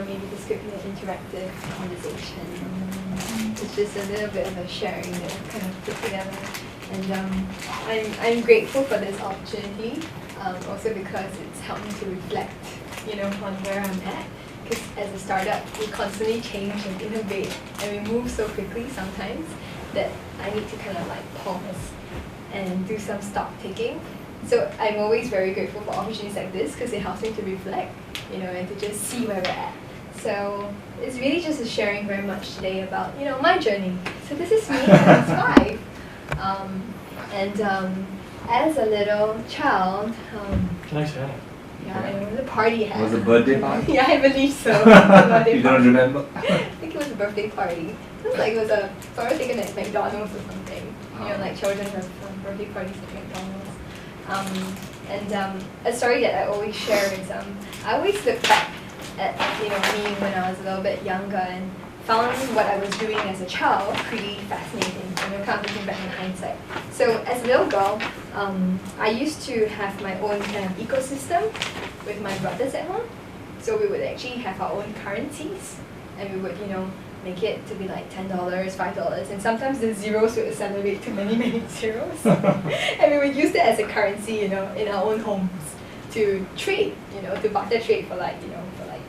maybe this could be an interactive conversation. It's just a little bit of a sharing that we kind of put together. And I'm grateful for this opportunity, also because it's helped me to reflect, on where I'm at. Because as a startup, we constantly change and innovate, and we move so quickly sometimes that I need to kind of like pause and do some stock taking. So I'm always very grateful for opportunities like this because it helps me to reflect, and to just see where we're at. So it's really just a sharing very much today about, my journey. So this is me when I was 5. As a little child, can I share? yeah, it was a party hat. Was it a birthday party? Yeah, I believe so. You don't remember? I think it was a birthday party. It was like it was a birthday at McDonald's or something. Like children have birthday parties at McDonald's. A story that I always share is I always look back at me when I was a little bit younger and found what I was doing as a child pretty fascinating. Kind of looking back in hindsight. So as a little girl, I used to have my own kind of ecosystem with my brothers at home. So we would actually have our own currencies, and we would make it to be like $10, $5, and sometimes the zeros would accelerate to many, many zeros. And we would use that as a currency, in our own homes to trade, to barter trade for like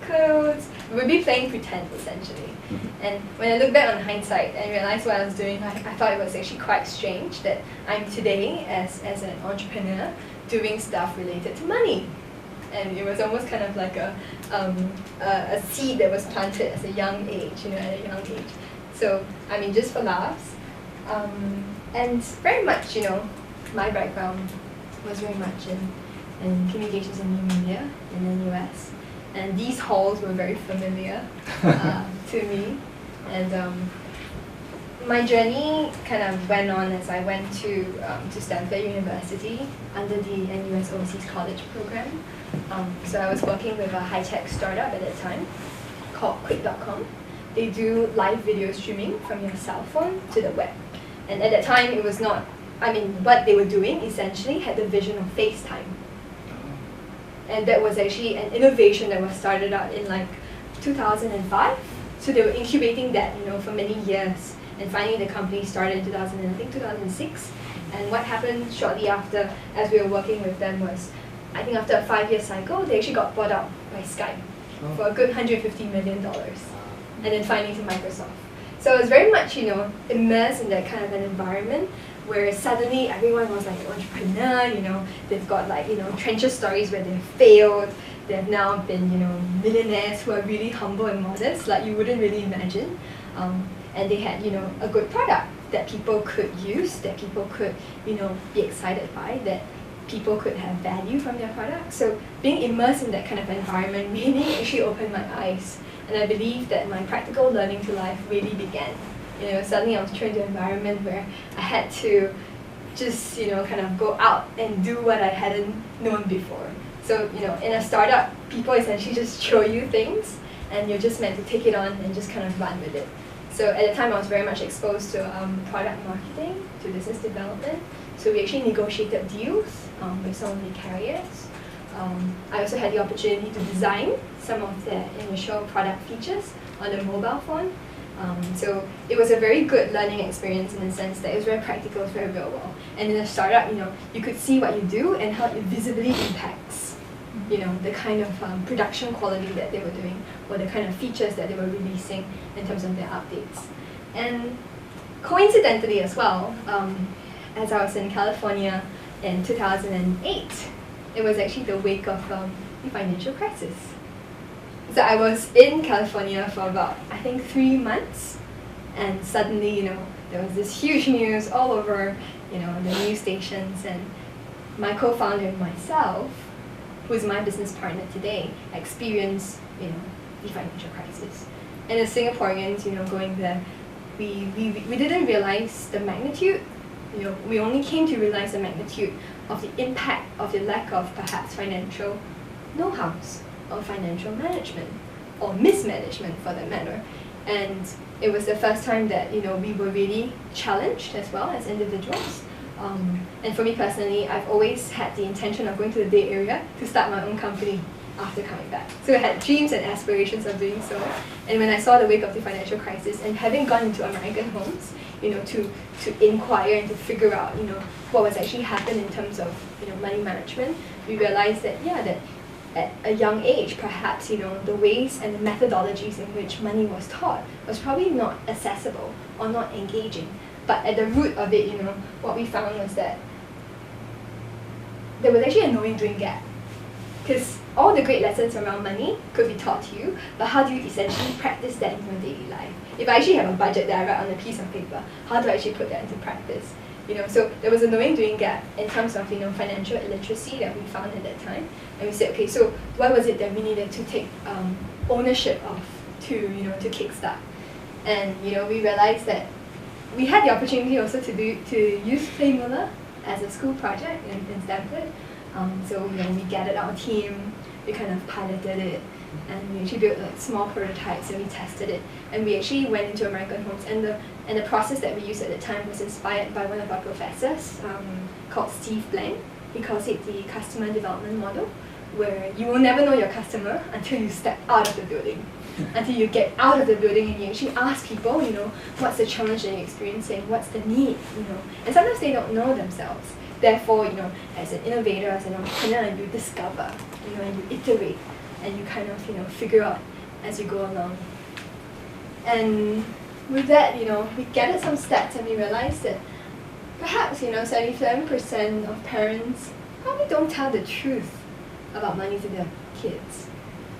clothes. We would be playing pretend essentially. And when I look back on hindsight and realized what I was doing, I thought it was actually quite strange that I'm today as an entrepreneur doing stuff related to money. And it was almost kind of like a seed that was planted at a young age, So, just for laughs. And very much, my background was very much in communications and new media in the US. And these halls were very familiar to me. And my journey kind of went on as I went to Stanford University under the NUS Overseas College program. So I was working with a high-tech startup at that time called Quick.com. They do live video streaming from your cell phone to the web. And at that time, it was not, what they were doing essentially had the vision of FaceTime. And that was actually an innovation that was started out in like 2005. So they were incubating that, for many years. And finally the company started in 2006. And what happened shortly after, as we were working with them, was I think after a 5-year cycle, they actually got bought out by Skype for a good $150 million. And then finally to Microsoft. So I was very much, immersed in that kind of an environment where suddenly everyone was like an entrepreneur, they've got like, trencher stories where they've failed. They've now been, millionaires who are really humble and modest, like you wouldn't really imagine. And they had, a good product that people could use, that people could, be excited by, that people could have value from their product. So being immersed in that kind of environment really actually opened my eyes. And I believe that my practical learning to life really began. Suddenly I was thrown into an environment where I had to just, kind of go out and do what I hadn't known before. So, in a startup, people essentially just show you things and you're just meant to take it on and just kind of run with it. So at the time I was very much exposed to product marketing, to business development. So we actually negotiated deals with some of the carriers. I also had the opportunity to design some of the initial product features on the mobile phone. So it was a very good learning experience in the sense that it was very practical, it was very real world. And in a startup, you could see what you do and how it visibly impacts, the kind of production quality that they were doing or the kind of features that they were releasing in terms of their updates. And coincidentally as well, as I was in California in 2008, it was actually the wake of the financial crisis. So I was in California for about, I think, 3 months, and suddenly, there was this huge news all over, the news stations, and my co-founder and myself, who is my business partner today, experienced, the financial crisis. And as Singaporeans, going there, we didn't realize the magnitude. We only came to realize the magnitude of the impact of the lack of perhaps financial know-hows or financial management or mismanagement for that matter. And it was the first time that we were really challenged as well as individuals. And for me personally, I've always had the intention of going to the Bay Area to start my own company. after coming back. So I had dreams and aspirations of doing so. And when I saw the wake of the financial crisis and having gone into American homes, to inquire and to figure out, what was actually happening in terms of, money management, we realized that, that at a young age, perhaps, the ways and the methodologies in which money was taught was probably not accessible or not engaging. But at the root of it, what we found was that there was actually a knowing doing gap. Because all the great lessons around money could be taught to you, but how do you essentially practice that in your daily life? If I actually have a budget that I write on a piece of paper, how do I actually put that into practice? So there was a knowing doing gap in terms of financial illiteracy that we found at that time, and we said, okay, so what was it that we needed to take ownership of to kickstart? And we realized that we had the opportunity also to use Play Muller as a school project in Stanford. So we gathered our team, we kind of piloted it, and we actually built small prototypes and we tested it. And we actually went into American homes, and the process that we used at the time was inspired by one of our professors called Steve Blank. He calls it the customer development model, where you will never know your customer until you step out of the building. Until you get out of the building and you actually ask people, what's the challenge they're experiencing, what's the need, and sometimes they don't know themselves. Therefore, as an innovator, as an entrepreneur, you discover, and you iterate, and you kind of, figure out as you go along. And with that, we gathered some stats and we realized that perhaps, 77% of parents probably don't tell the truth about money to their kids.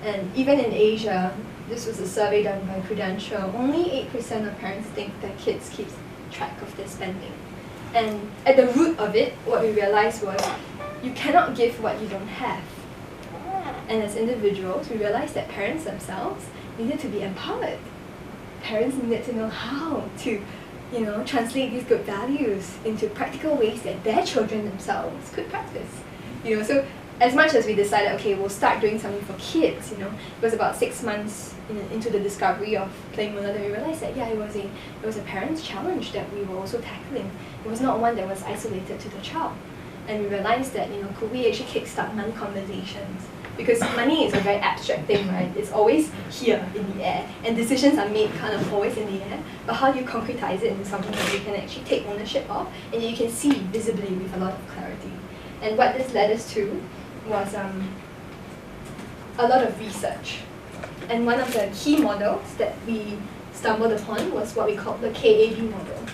And even in Asia, this was a survey done by Prudential, only 8% of parents think their kids keep track of their spending. And at the root of it, what we realized was you cannot give what you don't have. And as individuals, we realized that parents themselves needed to be empowered. Parents needed to know how to, translate these good values into practical ways that their children themselves could practice. So as much as we decided, okay, we'll start doing something for kids, it was about 6 months into the discovery of Play Muller that we realized that, it was a parent's challenge that we were also tackling. It was not one that was isolated to the child. And we realized that, could we actually kickstart money conversations? Because money is a very abstract thing, right? It's always here in the air, and decisions are made kind of always in the air. But how do you concretize it into something that you can actually take ownership of, and you can see visibly with a lot of clarity? And what this led us to was a lot of research. And one of the key models that we stumbled upon was what we call the KAB model,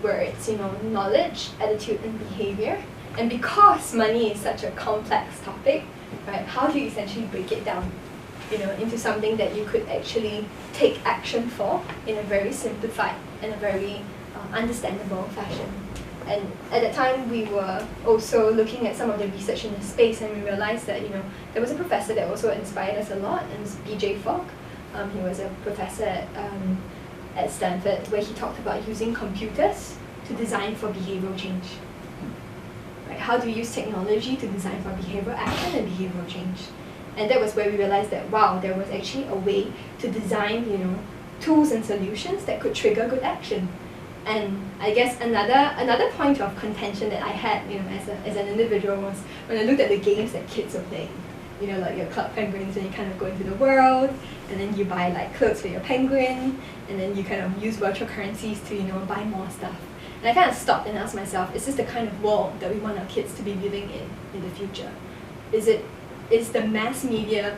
where it's knowledge, attitude, and behavior. And because money is such a complex topic, right? How do you essentially break it down, into something that you could actually take action for in a very simplified and a very understandable fashion? And at that time, we were also looking at some of the research in the space, and we realized that there was a professor that also inspired us a lot, and it was B.J. Fogg. He was a professor at Stanford, where he talked about using computers to design for behavioral change. Right? How do we use technology to design for behavioral action and behavioral change? And that was where we realized that, wow, there was actually a way to design, tools and solutions that could trigger good action. And I guess another point of contention that I had, as an individual was when I looked at the games that kids were playing. Like your club penguins, and you kind of go into the world, and then you buy clothes for your penguin, and then you kind of use virtual currencies to buy more stuff. And I kind of stopped and asked myself, is this the kind of world that we want our kids to be living in the future? Is the mass media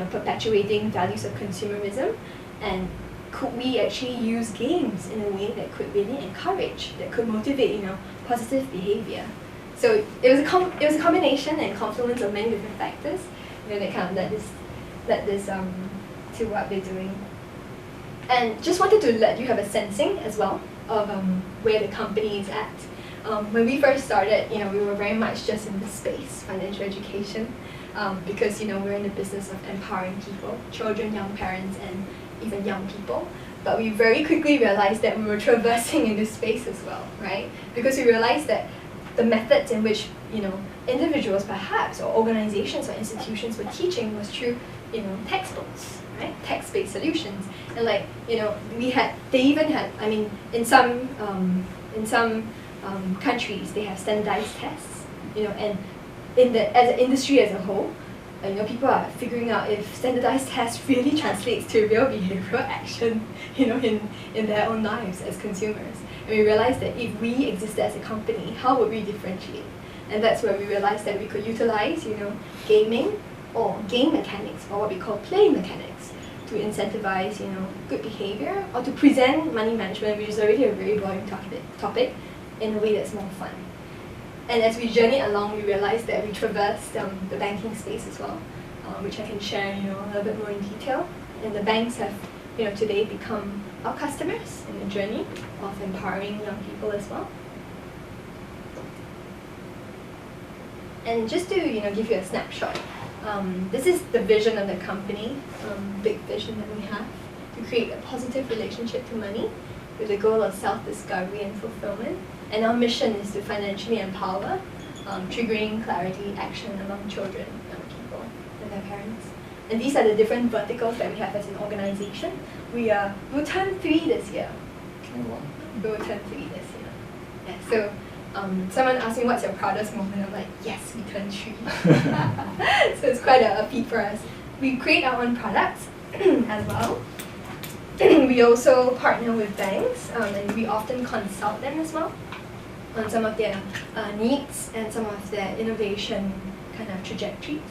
perpetuating values of consumerism, and could we actually use games in a way that could really encourage, that could motivate positive behavior? So it was a combination and confluence of many different factors that kind of led this to what we're doing. And just wanted to let you have a sensing as well of where the company is at. When we first started, we were very much just in the space, financial education, because we're in the business of empowering people, children, young parents, and even young people. But we very quickly realized that we were traversing in this space as well, right? Because we realized that the methods in which individuals perhaps, or organizations or institutions were teaching was through textbooks, right? Text-based solutions. And they even had, in some countries they have standardized tests, and as an industry as a whole, people are figuring out if standardized tests really translates to real behavioral action, in their own lives as consumers. And we realized that if we existed as a company, how would we differentiate? And that's where we realized that we could utilize, gaming or game mechanics, or what we call play mechanics, to incentivize, good behavior, or to present money management, which is already a very boring topic, in a way that's more fun. And as we journey along, we realized that we traversed the banking space as well, which I can share, a little bit more in detail. And the banks have, today become our customers in the journey of empowering young people as well. And just to, give you a snapshot, this is the vision of the company, big vision that we have, to create a positive relationship to money with the goal of self-discovery and fulfillment. And our mission is to financially empower, triggering clarity, action among children, young people, and their parents. And these are the different verticals that we have as an organization. We'll turn 3 this year. We'll turn 3 this year. Yeah, so someone asked me, what's your proudest moment? I'm like, yes, we turned 3. So it's quite a feat for us. We create our own products as well. We also partner with banks, and we often consult them as well on some of their needs and some of their innovation kind of trajectories.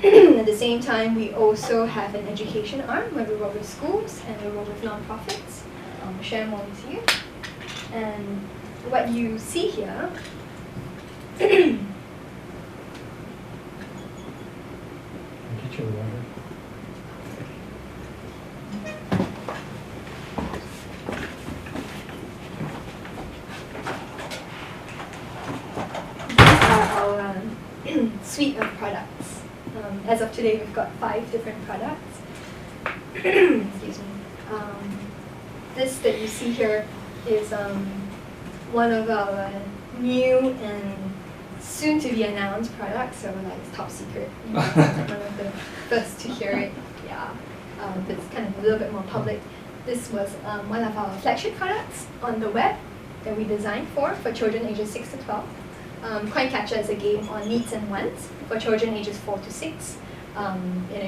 At the same time, we also have an education arm where we work with schools and we work with non-profits. I'll share more with you. And what you see here Get your water. Suite of products. As of today, we've got 5 different products. Excuse me. This that you see here is one of our new and soon-to-be announced products. So it's top secret. One of the first to hear it. Yeah, it's kind of a little bit more public. This was one of our flagship products on the web that we designed for children ages 6 to 12. Coin Catcher is a game on needs and wants for children ages 4 to 6.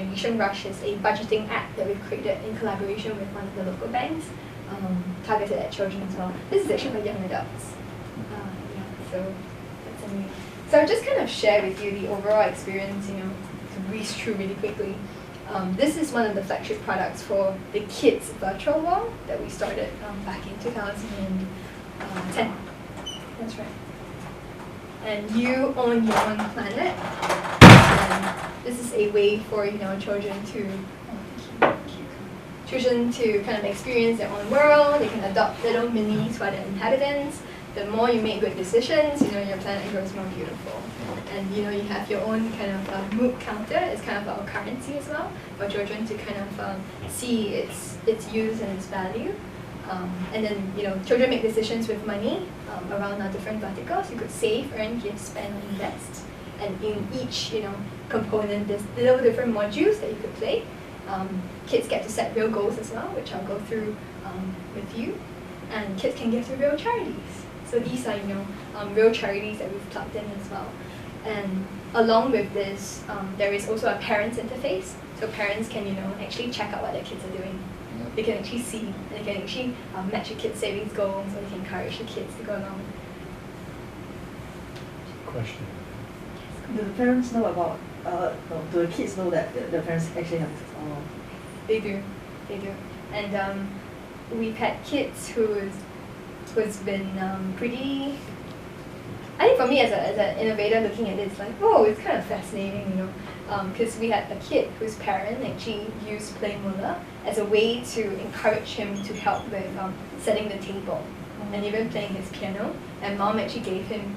Vision Rush is a budgeting app that we've created in collaboration with one of the local banks, targeted at children as well. This is actually for young adults. So that's a new. So I'll just kind of share with you the overall experience, to breeze through really quickly. This is one of the flagship products for the kids virtual wall that we started back in 2010. That's right. And you own your own planet. And this is a way for children to kind of experience their own world. They can adopt little minis for their inhabitants. The more you make good decisions, your planet grows more beautiful. And you have your own kind of mood counter. It's kind of our currency as well for children to kind of see its use and its value. And then, children make decisions with money around our different verticals. You could save, earn, give, spend, or invest. And in each, component, there's little different modules that you could play. Kids get to set real goals as well, which I'll go through with you. And kids can give to real charities. So these are, real charities that we've plugged in as well. And along with this, there is also a parents interface. So parents can, actually check out what their kids are doing. They can actually see, and they can actually match your kids' savings goals, or they can encourage the kids to go along. Question. Do the parents know about, do the kids know that the parents actually have They do. And we've had kids who's been pretty, I think for me as an innovator looking at it, it's like, oh, it's kind of fascinating, because we had a kid whose parent actually used Play Muller as a way to encourage him to help with setting the table and even playing his piano. And mom actually gave him,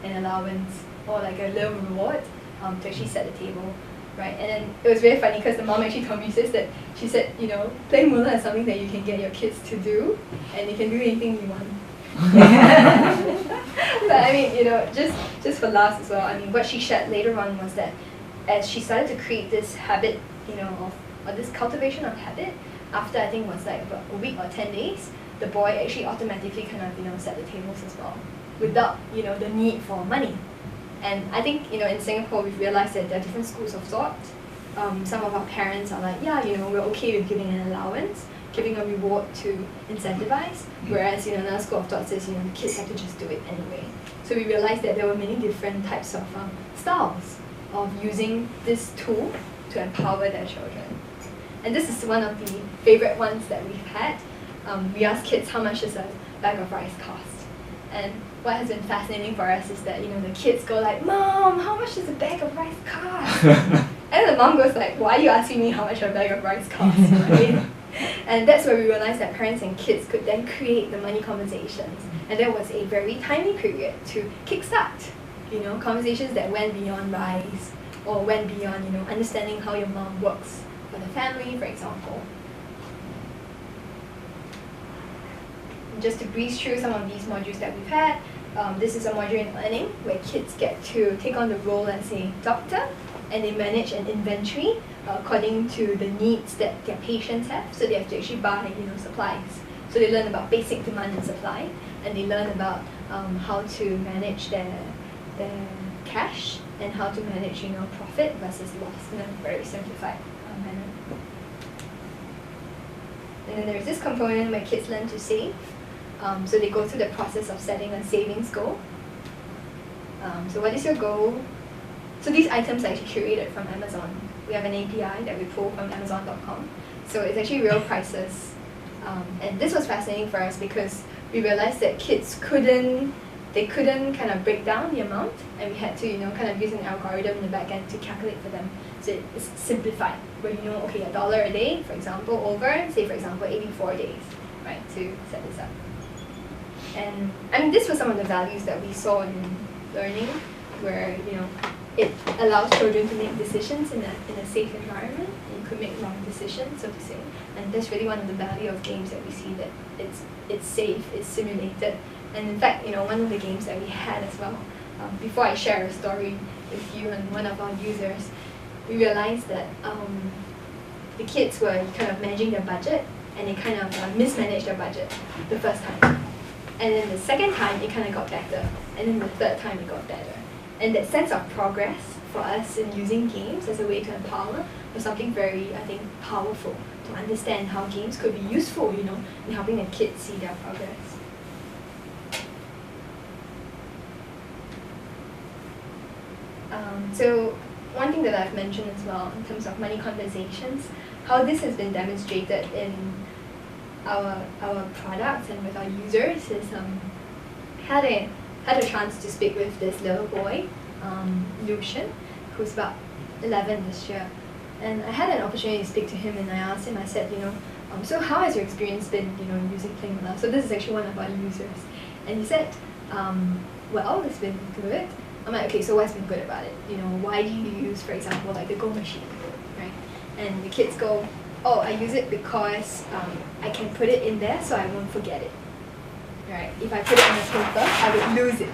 an allowance or like a little reward to actually set the table, right? And then it was very funny because the mom actually told me, she said, Play Muller is something that you can get your kids to do, and you can do anything you want. But I mean, just for laughs as well. I mean, what she shared later on was that as she started to create this habit, or this cultivation of habit, after I think it was like about a week or 10 days, the boy actually automatically kind of, set the tables as well, without, the need for money. And I think, you know, in Singapore we've realized that there are different schools of thought. Some of our parents are like, yeah, you know, we're okay with giving an allowance, giving a reward to incentivize, whereas, you know, another school of thought says, you know, the kids have to just do it anyway. So we realized that there were many different types of styles of using this tool to empower their children. And this is one of the favorite ones that we've had. We asked kids how much does a bag of rice cost. And what has been fascinating for us is that, you know, the kids go like, Mom, how much does a bag of rice cost? And the mom goes like, why are you asking me how much a bag of rice costs, right? And that's where we realized that parents and kids could then create the money conversations. And there was a very timely period to kickstart, you know, conversations that went beyond rice or went beyond, you know, understanding how your mom works for the family, for example. Just to breeze through some of these modules that we've had, this is a module in earning where kids get to take on the role as a doctor, and they manage an inventory according to the needs that their patients have. So they have to actually buy, you know, supplies. So they learn about basic demand and supply, and they learn about how to manage their cash and how to manage, you know, profit versus loss in a very simplified manner. And then there's this component where kids learn to save. So they go through the process of setting a savings goal. So what is your goal? So these items are actually curated from Amazon. We have an API that we pull from Amazon.com. So it's actually real prices. And this was fascinating for us because we realized that kids couldn't kind of break down the amount, and we had to, you know, kind of use an algorithm in the back end to calculate for them. So it's simplified, where you know, okay, $1 a day, for example, over, say for example, 84 days, right, to set this up. And I mean, this was some of the values that we saw in learning, where, you know, it allows children to make decisions in a safe environment. You could make wrong decisions, so to say. And that's really one of the value of games that we see, that it's safe, it's simulated. And in fact, you know, one of the games that we had as well, before I share a story with you and one of our users, we realized that the kids were kind of managing their budget, and they kind of mismanaged their budget the first time. And then the second time, it kind of got better. And then the third time, it got better. And that sense of progress for us in using games as a way to empower was something very, I think, powerful, to understand how games could be useful, you know, in helping the kids see their progress. So one thing that I've mentioned as well in terms of money conversations, how this has been demonstrated in our products and with our users is had a chance to speak with this little boy, Lucian, who's about 11 this year. And I had an opportunity to speak to him, and I asked him, I said, you know, so how has your experience been, you know, using Playing With Us? So this is actually one of our users. And he said, well, it's been good. I'm like, okay, so what's been good about it? You know, why do you use, for example, like the Go machine, right? And the kids go, oh, I use it because I can put it in there so I won't forget it, right? If I put it on a paper, I would lose it.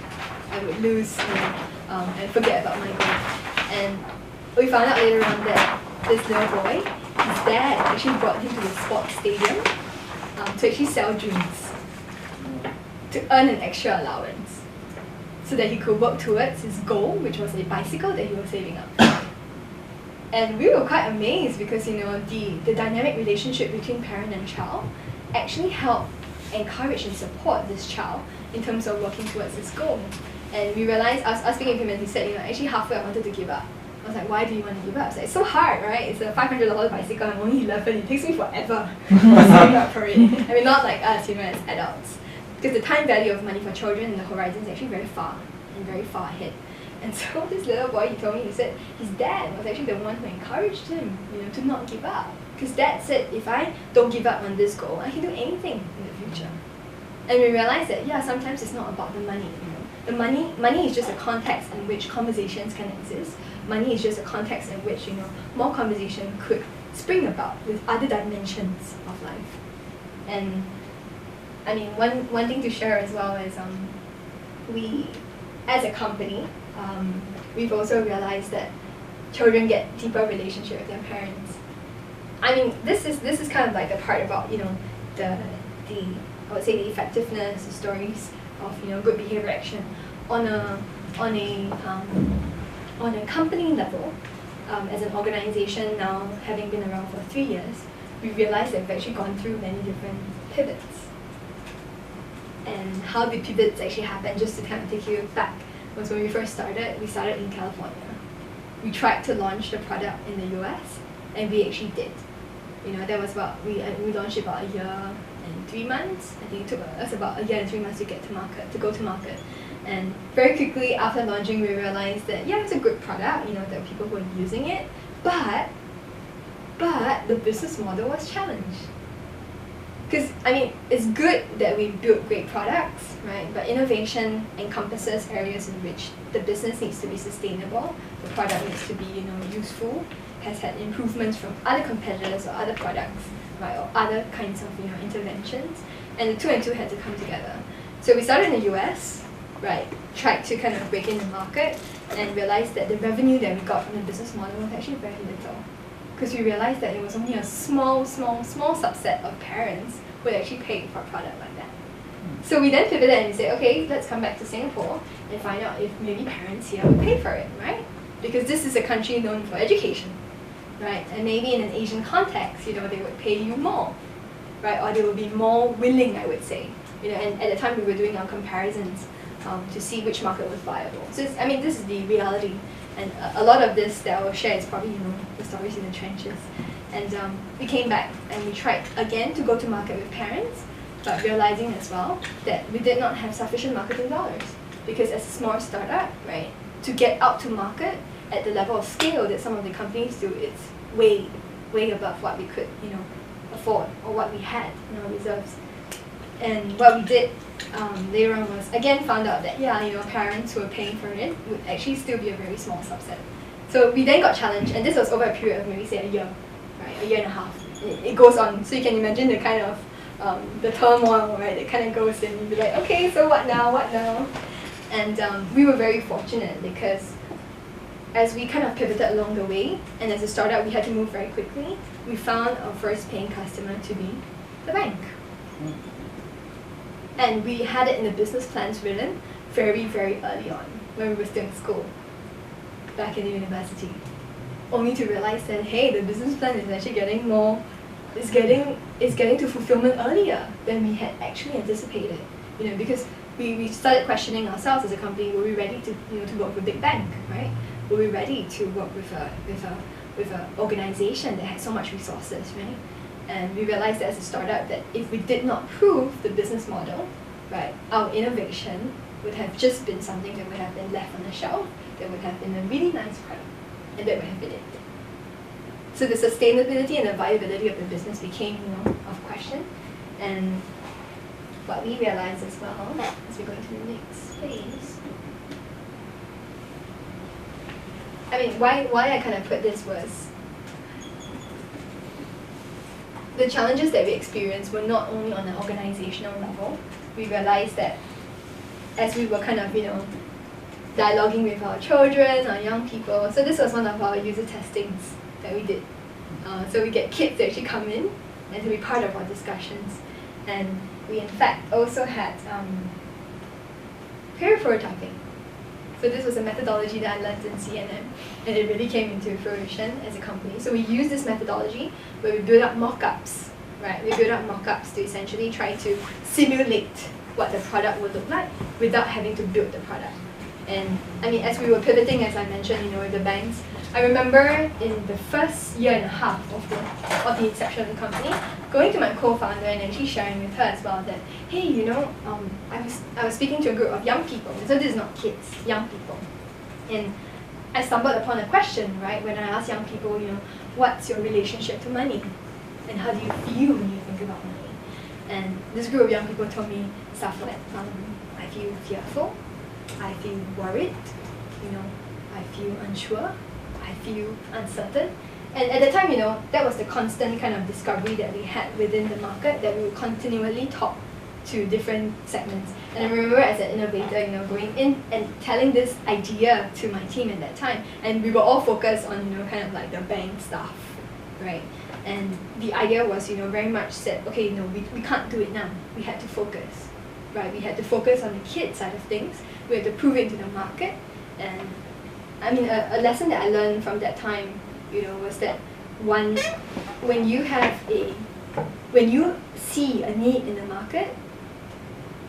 I would lose, you know, and forget about my goal. And we found out later on that this little boy, his dad actually brought him to the sports stadium to actually sell drinks, to earn an extra allowance, so that he could work towards his goal, which was a bicycle that he was saving up. And we were quite amazed because, you know, the dynamic relationship between parent and child actually helped encourage and support this child in terms of working towards his goal. And we realized, I was speaking to him, and he said, you know, actually halfway I wanted to give up. I was like, why do you want to give up? I was like, it's so hard, right? It's a $500 bicycle, I'm only 11, it takes me forever to save up for it. I mean, not like us, you know, as adults. Because the time value of money for children in the horizon is actually very far, and very far ahead. And so this little boy, he told me, he said his dad was actually the one who encouraged him, you know, to not give up. Because dad said, if I don't give up on this goal, I can do anything in the future. And we realized that, yeah, sometimes it's not about the money, you know. The money is just a context in which conversations can exist. Money is just a context in which, you know, more conversation could spring about with other dimensions of life. And I mean, one thing to share as well is we, as a company, we've also realized that children get deeper relationship with their parents. I mean, this is kind of like the part about, you know, the I would say the effectiveness, the stories of, you know, good behavior action. On a on a company level, as an organization now having been around for 3 years, we realized that we've actually gone through many different pivots. And how the pivots actually happened, just to kind of take you back, was when we first started, we started in California. We tried to launch the product in the US, and we actually did. You know, that was about, we launched it about a year and 3 months. I think it took us about a year and 3 months to go to market. And very quickly after launching, we realized that, yeah, it's a good product, you know, there are people who are using it, but the business model was challenged. Because, I mean, it's good that we build great products, right? But innovation encompasses areas in which the business needs to be sustainable, the product needs to be, you know, useful, has had improvements from other competitors or other products, right? Or other kinds of, you know, interventions. And the two and two had to come together. So we started in the US, right? Tried to kind of break in the market and realized that the revenue that we got from the business model was actually very little. Because we realized that it was only a small subset of parents who would actually pay for a product like that. So we then pivoted and we said, okay, let's come back to Singapore and find out if maybe parents here would pay for it, right? Because this is a country known for education, right? And maybe in an Asian context, you know, they would pay you more, right? Or they would be more willing, I would say. You know, and at the time we were doing our comparisons to see which market was viable. So I mean, this is the reality. And a lot of this that I will share is probably, you know, the stories in the trenches. And we came back and we tried again to go to market with parents, but realizing as well that we did not have sufficient marketing dollars. Because as a small startup, right, to get out to market at the level of scale that some of the companies do, it's way above what we could, you know, afford or what we had in our reserves. And what we did later on was, again, found out that, yeah, you know, parents who were paying for it would actually still be a very small subset. So we then got challenged, and this was over a period of maybe, say, a year, right, a year and a half. It goes on, so you can imagine the kind of, the turmoil, right, it kind of goes in. You'd be like, okay, so what now, And we were very fortunate because as we kind of pivoted along the way, and as a startup, we had to move very quickly, we found our first paying customer to be the bank. And we had it in the business plans written very, very early on, when we were still in school, back in the university. Only to realize that, hey, the business plan is actually getting more, it's getting to fulfillment earlier than we had actually anticipated. You know, because we started questioning ourselves as a company, were we ready to, you know, to work with a big bank, right? Were we ready to work with an organization that had so much resources, right? And we realized that as a startup that if we did not prove the business model, right, our innovation would have just been something that would have been left on the shelf, that would have been a really nice product, and that would have been it. So the sustainability and the viability of the business became, you know, of question. And what we realized as well, as we go into the next phase, I mean, why I kind of put this was, the challenges that we experienced were not only on an organizational level. We realized that as we were kind of, you know, dialoguing with our children, our young people, so this was one of our user testings that we did. So we get kids to actually come in and to be part of our discussions. And we in fact also had peer prototyping. So this was a methodology that I learned in CNN, and it really came into fruition as a company. So we used this methodology where we build up mock-ups, right? We build up mock-ups to essentially try to simulate what the product would look like without having to build the product. And I mean, as we were pivoting, as I mentioned, you know, with the banks, I remember in the first year and a half of the inception of the company, going to my co-founder and actually sharing with her as well that, hey, you know, I was speaking to a group of young people. So this is not kids, young people. And I stumbled upon a question, right, when I asked young people, you know, what's your relationship to money? And how do you feel when you think about money? And this group of young people told me stuff like, I feel fearful, I feel worried, you know, I feel unsure, I feel uncertain. And at the time, you know, that was the constant kind of discovery that we had within the market, that we would continually talk to different segments. And I remember as an innovator, you know, going in and telling this idea to my team at that time. And we were all focused on, you know, kind of like the bank stuff, right? And the idea was, you know, very much said, okay, no, we can't do it now. We had to focus. right? We had to focus on the kid side of things. We had to prove it to the market. And I mean, a lesson that I learned from that time, was that when you see a need in the market,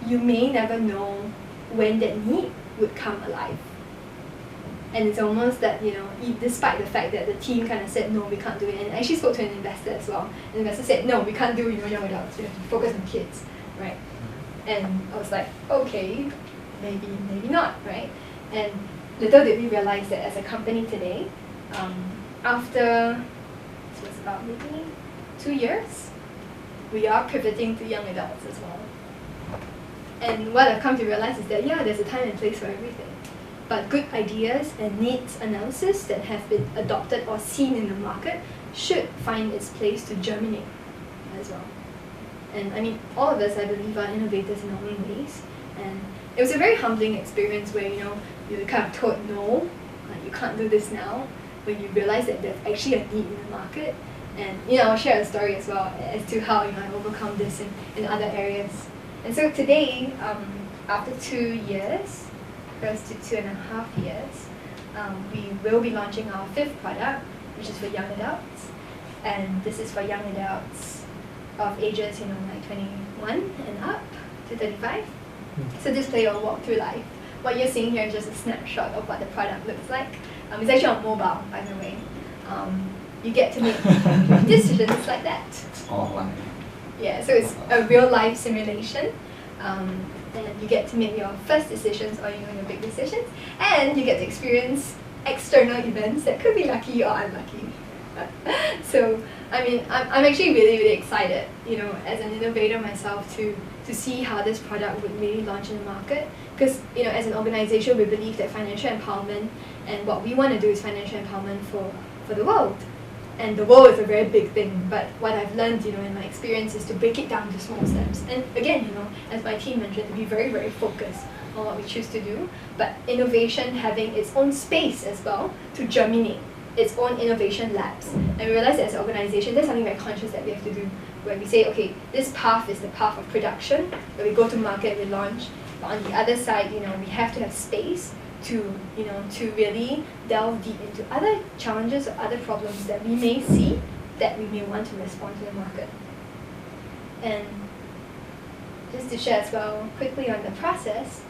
you may never know when that need would come alive. And it's almost that, despite the fact that the team kind of said, no, we can't do it, and I actually spoke to an investor as well. And the investor said, no, we can't do young adults, we have to focus on kids, right? And I was like, okay, maybe not, right? And little did we realize that as a company today, after, this was about maybe 2 years, we are pivoting to young adults as well. And what I've come to realize is that, there's a time and place for everything. But good ideas and needs analysis that have been adopted or seen in the market should find its place to germinate as well. And I mean, all of us, I believe, are innovators in our own ways. And it was a very humbling experience where, you're kind of told, no, you can't do this now, when you realize that there's actually a need in the market. And I'll share a story as well as to how I overcome this in other areas. And so today, after 2 years, close to 2.5 years, we will be launching our 5th product, which is for young adults. And this is for young adults of ages, like 21 and up to 35. So this play will walk through life. What you're seeing here is just a snapshot of what the product looks like. It's actually on mobile, by the way. You get to make decisions like that. Online. Yeah, so it's a real life simulation. And you get to make your first decisions or your big decisions, and you get to experience external events that could be lucky or unlucky. So I mean, I'm actually really excited, as an innovator myself, to see how this product would really launch in the market. Because as an organization, we believe that financial empowerment, and what we want to do is financial empowerment for the world. And the world is a very big thing, but what I've learned, in my experience, is to break it down to small steps. And again, as my team mentioned, to be very focused on what we choose to do, but innovation having its own space as well to germinate, its own innovation labs. And we realize that as an organization, there's something very conscious that we have to do, where we say, okay, this path is the path of production, where we go to market, we launch, but on the other side, we have to have space to really delve deep into other challenges or other problems that we may see that we may want to respond to the market. And just to share as well quickly on the process,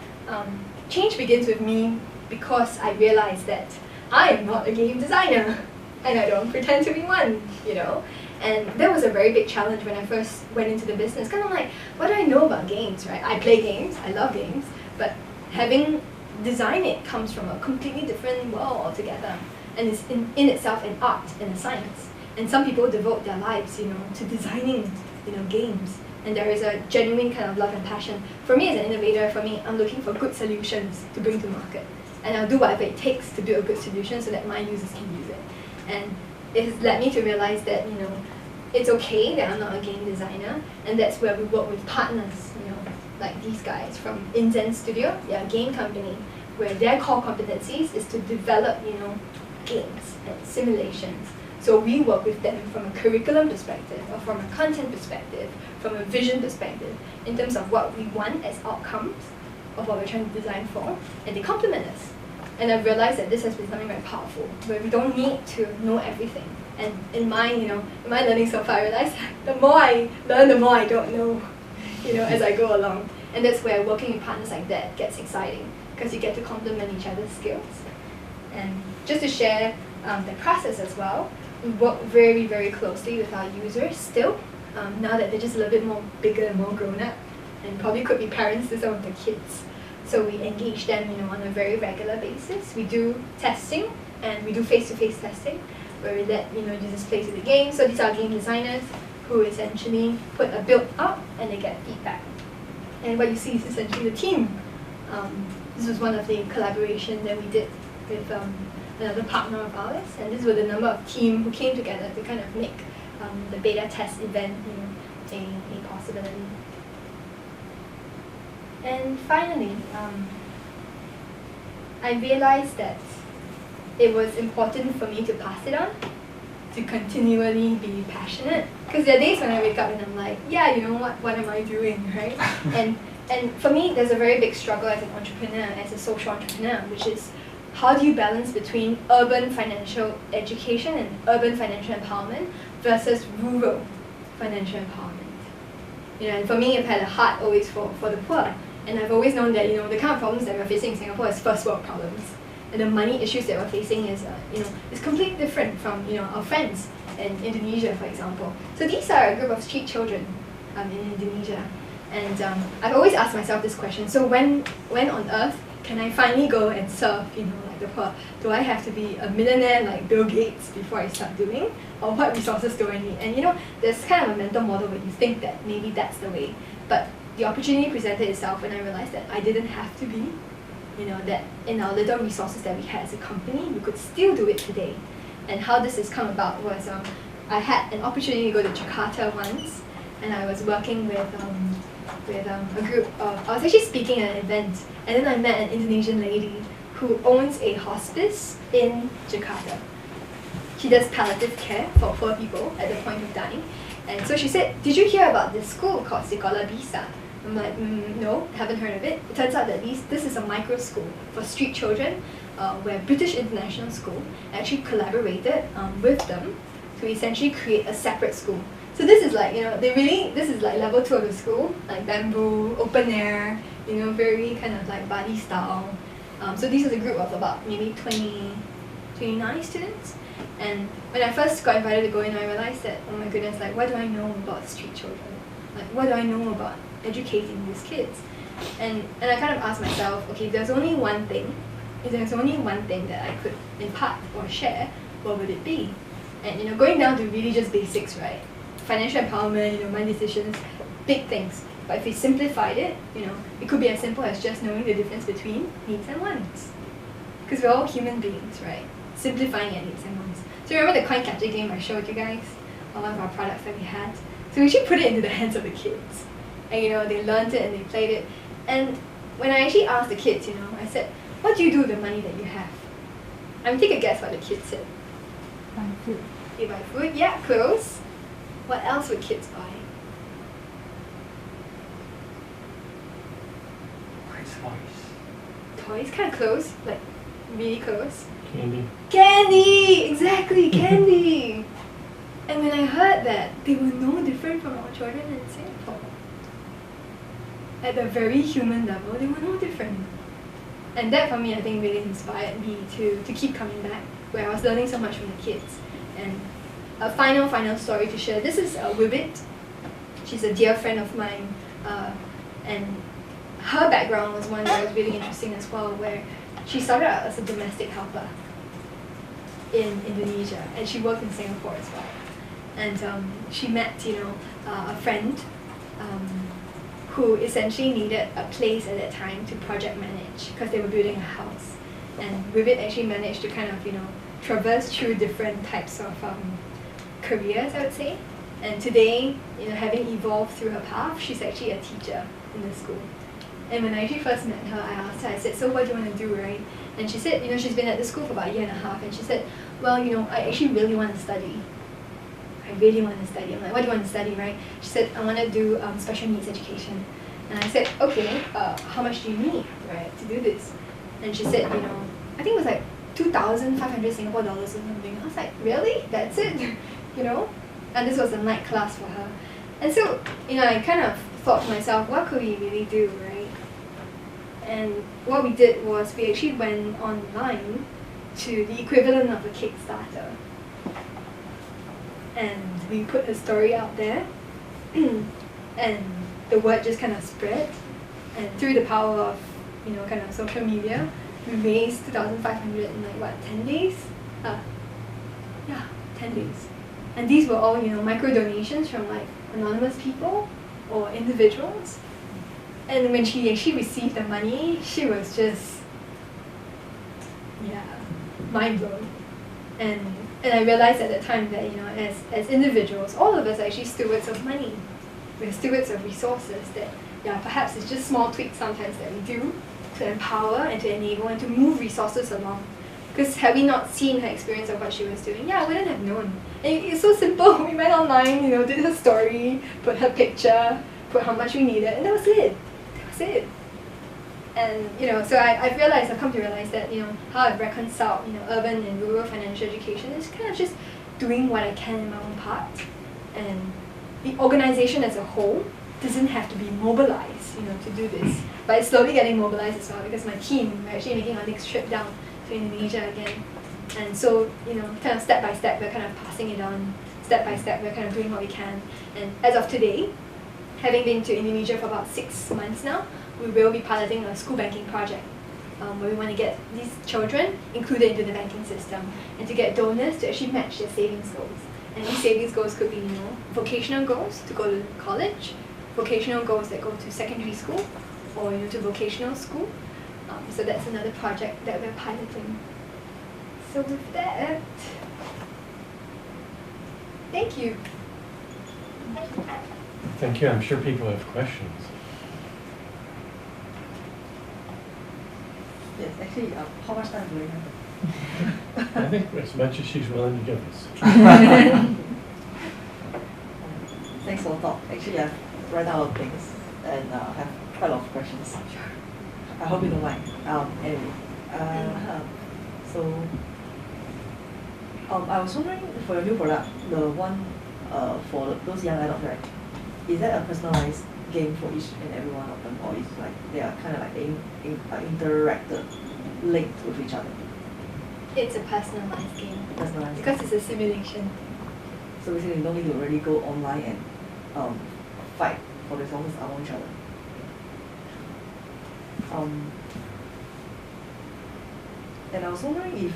change begins with me because I realized that I am not a game designer and I don't pretend to be one, And that was a very big challenge when I first went into the business. Kind of like, what do I know about games, right? I play games, I love games, but having design it comes from a completely different world altogether, and it's in itself an art and a science. And some people devote their lives, to designing, games. And there is a genuine kind of love and passion. For me as an innovator, I'm looking for good solutions to bring to market, and I'll do whatever it takes to build a good solution so that my users can use it. And it has led me to realize that it's okay that I'm not a game designer, and that's where we work with partners, like these guys from InZen Studio. They're a game company where their core competencies is to develop, games and simulations. So we work with them from a curriculum perspective, or from a content perspective, from a vision perspective, in terms of what we want as outcomes of what we're trying to design for, and they complement us. And I've realized that this has been something very powerful, where we don't need to know everything. And in my learning so far, I realized the more I learn, the more I don't know, as I go along. And that's where working with partners like that gets exciting, because you get to complement each other's skills. And just to share the process as well, we work very closely with our users still, now that they're just a little bit more bigger and more grown up, and probably could be parents to some of the kids. So we engage them, on a very regular basis. We do testing, and we do face-to-face testing, where we let users play through the game. So these are game designers who essentially put a build up and they get feedback. And what you see is essentially the team. This was one of the collaborations that we did with another partner of ours, and this was the number of team who came together to kind of make the beta test event a possibility. And finally, I realized that it was important for me to pass it on. to continually be passionate. Because there are days when I wake up and I'm like, yeah, you know what am I doing, right? and for me, there's a very big struggle as an entrepreneur, as a social entrepreneur, which is how do you balance between urban financial education and urban financial empowerment versus rural financial empowerment? You know, and for me, I've had a heart always for the poor, and I've always known that, you know, the kind of problems that we're facing in Singapore is first world problems, and the money issues that we're facing is, you know, is completely different from, you know, our friends in Indonesia, for example. So these are a group of street children in Indonesia, and I've always asked myself this question: so when on earth can I finally go and serve, you know, like the poor? Do I have to be a millionaire like Bill Gates before I start doing? Or what resources do I need? And you know, there's kind of a mental model where you think that maybe that's the way. But the opportunity presented itself when I realized that I didn't have to be. You know, that in our little resources that we had as a company, we could still do it today. And how this has come about was I had an opportunity to go to Jakarta once, and I was working with a group of, I was actually speaking at an event, and then I met an Indonesian lady who owns a hospice in Jakarta. She does palliative care for poor people at the point of dying. And so she said, did you hear about this school called Sekolah Bisa? I'm like, no, haven't heard of it. It turns out that this is a micro school for street children where British International School actually collaborated with them to essentially create a separate school. So this is like, you know, this is like level 2 of the school, like bamboo, open air, you know, very kind of like Bali style. So this is a group of about maybe 29 students. And when I first got invited to go in, I realized that, oh my goodness, like what do I know about street children? Like what do I know about educating these kids? And I kind of asked myself, okay, if there's only one thing that I could impart or share, what would it be? And you know, going down to really just basics, right? Financial empowerment, you know, money decisions, big things. But if we simplified it, you know, it could be as simple as just knowing the difference between needs and wants. Because we're all human beings, right? Simplifying our needs and wants. So remember the coin capture game I showed you guys? All of our products that we had? So we should put it into the hands of the kids. And you know, they learned it and they played it. And when I actually asked the kids, you know, I said, what do you do with the money that you have? I mean, take a guess what the kids said. Buy food. They buy food? Yeah, clothes. What else would kids buy? Toys, kind of close, like really close. Candy. Candy! Exactly, candy! And when I heard that, they were no different from our children in Singapore. At a very human level, they were no different. And that for me, I think really inspired me to keep coming back, where I was learning so much from the kids. And a final story to share. This is Wibbit. She's a dear friend of mine, and her background was one that was really interesting as well, where she started out as a domestic helper in Indonesia, and she worked in Singapore as well. And she met, you know, a friend who essentially needed a place at that time to project manage because they were building a house. And Wibbit actually managed to kind of, you know, traverse through different types of careers, I would say. And today, you know, having evolved through her path, she's actually a teacher in the school. And when I actually first met her, I asked her, I said, so what do you want to do, right? And she said, you know, she's been at the school for about a year and a half, and she said, well, you know, I actually really want to study. I really want to study. I'm like, what do you want to study, right? She said, I want to do special needs education. And I said, okay, how much do you need, right, to do this? And she said, you know, I think it was like 2,500 Singapore dollars or something. I was like, really? That's it? You know? And this was a night class for her. And so, you know, I kind of thought to myself, what could we really do, right? And what we did was we actually went online to the equivalent of a Kickstarter. And we put a story out there, and the word just kind of spread. And through the power of, you know, kind of social media, we raised 2,500 in like what, 10 days? Yeah, 10 days. And these were all, you know, micro donations from like anonymous people or individuals. And when she actually received the money, she was just, yeah, mind blown. And I realized at that time that, you know, as individuals, all of us are actually stewards of money. We're stewards of resources that, yeah, perhaps it's just small tweaks sometimes that we do to empower and to enable and to move resources along. Because had we not seen her experience of what she was doing, I wouldn't have known. And it's so simple. We went online, did her story, put her picture, put how much we needed, and that was it. That was it. And so I've come to realize that how I've reconciled urban and rural financial education is kind of just doing what I can in my own part, and the organization as a whole doesn't have to be mobilized to do this, but it's slowly getting mobilized as well because my team, we're actually making our next trip down to Indonesia again, and so kind of step by step we're kind of passing it on, step by step we're kind of doing what we can, and as of today, having been to Indonesia for about 6 months now, we will be piloting a school banking project where we want to get these children included into the banking system and to get donors to actually match their savings goals. And these savings goals could be vocational goals to go to college, vocational goals that go to secondary school, or to vocational school. So that's another project that we're piloting. So with that, thank you. Thank you. I'm sure people have questions. Yes, actually, how much time do we have? I think as much as she's willing to give us. Thanks for the talk. Actually, I've read out of things and have quite a lot of questions. I hope you don't mind. Anyway, so I was wondering for your new product, the one for those young adults, right? Is that a personalized game for each and every one of them, or is like they are kind of like interacted, linked with each other? It's a personalized game. Personalized. Because it's a simulation. So basically, you don't need to really go online and fight for resources among each other. And I was wondering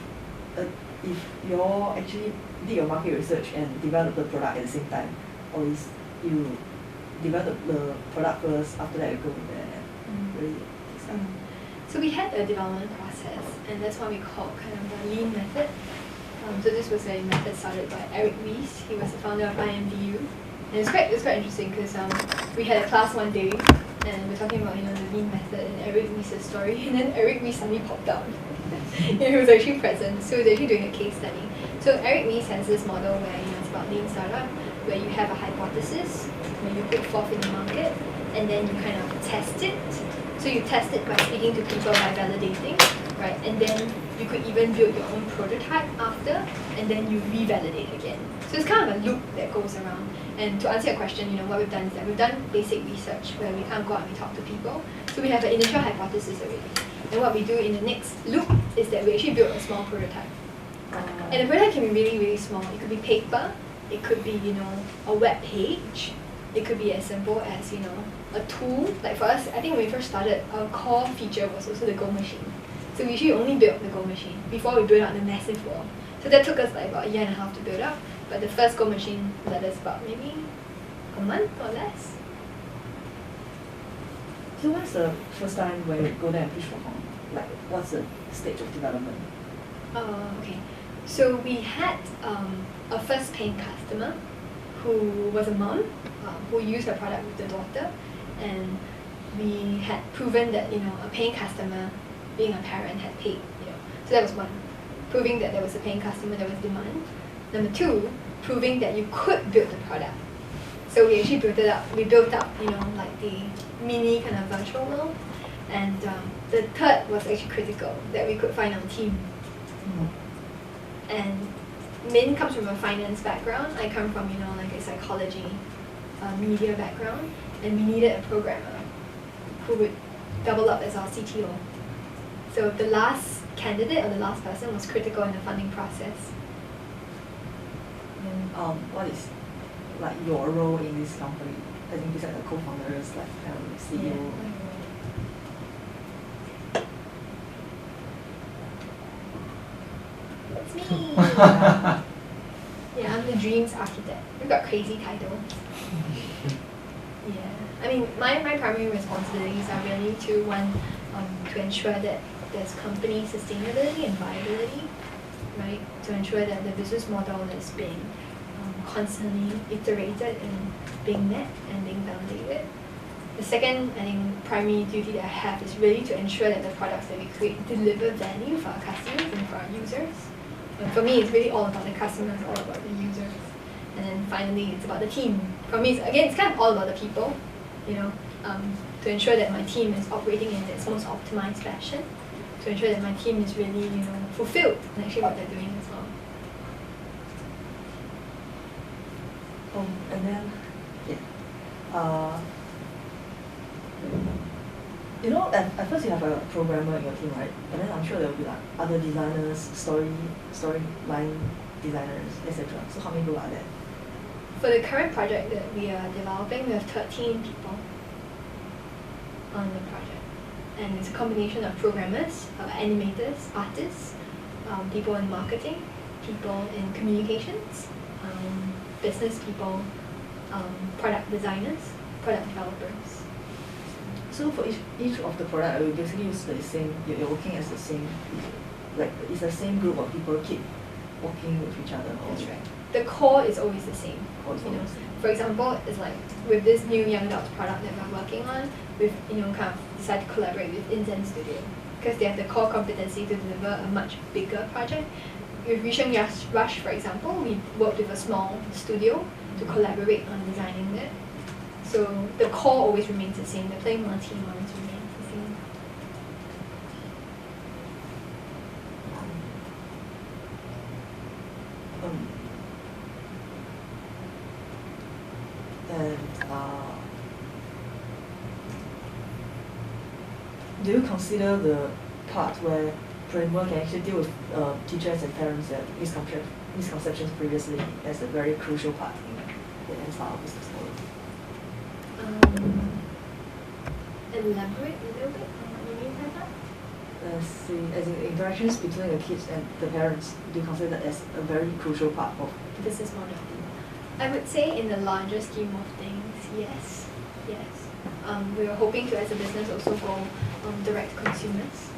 if you all actually did your market research and developed the product at the same time, or is you develop the product first, after that you go there and really decide. So we had a development process, and that's what we call kind of the lean method. So this was a method started by Eric Ries. He was the founder of IMDU. And it's quite interesting because we had a class one day and we're talking about the lean method and Eric Ries' story, and then Eric Ries suddenly popped out. He was actually present, so he was actually doing a case study. So Eric Ries has this model where it's about lean startup, where you have a hypothesis, where you put forth in the market, and then you kind of test it. So you test it by speaking to people, by validating, right? And then you could even build your own prototype after, and then you revalidate again. So it's kind of a loop that goes around. And to answer your question, what we've done is that we've done basic research where we kind of go out and we talk to people. So we have an initial hypothesis already. And what we do in the next loop is that we actually build a small prototype. And the prototype can be really, really small. It could be paper, it could be, a web page, it could be as simple as, a tool. Like for us, I think when we first started, our core feature was also the Go machine. So we actually only built the Go machine before we built out the massive wall. So that took us like about 1.5 years to build up. But the first Go machine led us about maybe a month or less. So what's the first time when you go there and pitch for home? Like, what's the stage of development? Okay. So we had a first paying customer who was a mom who used her product with the daughter, and we had proven that a paying customer, being a parent, had paid. So that was one, proving that there was a paying customer, there was demand. Number two, proving that you could build the product. So we actually built it up. We built up, like the mini kind of virtual world. And the third was actually critical, that we could find our team. And Min comes from a finance background. I come from, like a psychology, media background. And we needed a programmer who would double up as our CTO. So the last candidate or the last person was critical in the funding process. And what is like your role in this company? I think besides the co-founders, like kind of CEO. It's me. Yeah, I'm the dreams architect. We've got crazy titles. Yeah, I mean, my primary responsibilities are really to ensure that there's company sustainability and viability, right? To ensure that the business model is being constantly iterated and being met and being validated. The second, I think, primary duty that I have is really to ensure that the products that we create deliver value for our customers and for our users. And for me, it's really all about the customers, all about the users. And then finally, it's about the team. For me, it's kind of all about the people, to ensure that my team is operating in its most optimized fashion, to ensure that my team is really, fulfilled in actually what they're doing as well. And then, at first you have a programmer in your team, right? And then I'm sure there will be like other designers, storyline designers, etc. So how many people are there? For the current project that we are developing, we have 13 people on the project. And it's a combination of programmers, animators, artists, people in marketing, people in communications, business people, product designers, product developers. So for each of the product, you basically use the same, you're working as the same, like it's the same group of people keep working with each other. That's right. The core is always the same. For example, it's like with this new young adults product that we're working on, we've kind of decided to collaborate with InZen Studio because they have the core competency to deliver a much bigger project. With Vision Rush, for example, we worked with a small studio to collaborate on designing it. So the core always remains the same. The playing one team always remains the same. Do you consider the part where framework can actually deal with teachers and parents that misconceptions previously as a very crucial part in the entire business model? Elaborate a little bit on what you mean by that? As in interactions between the kids and the parents, do you consider that as a very crucial part of business model? I would say in the larger scheme of things, yes. We were hoping to, as a business, also go direct to consumers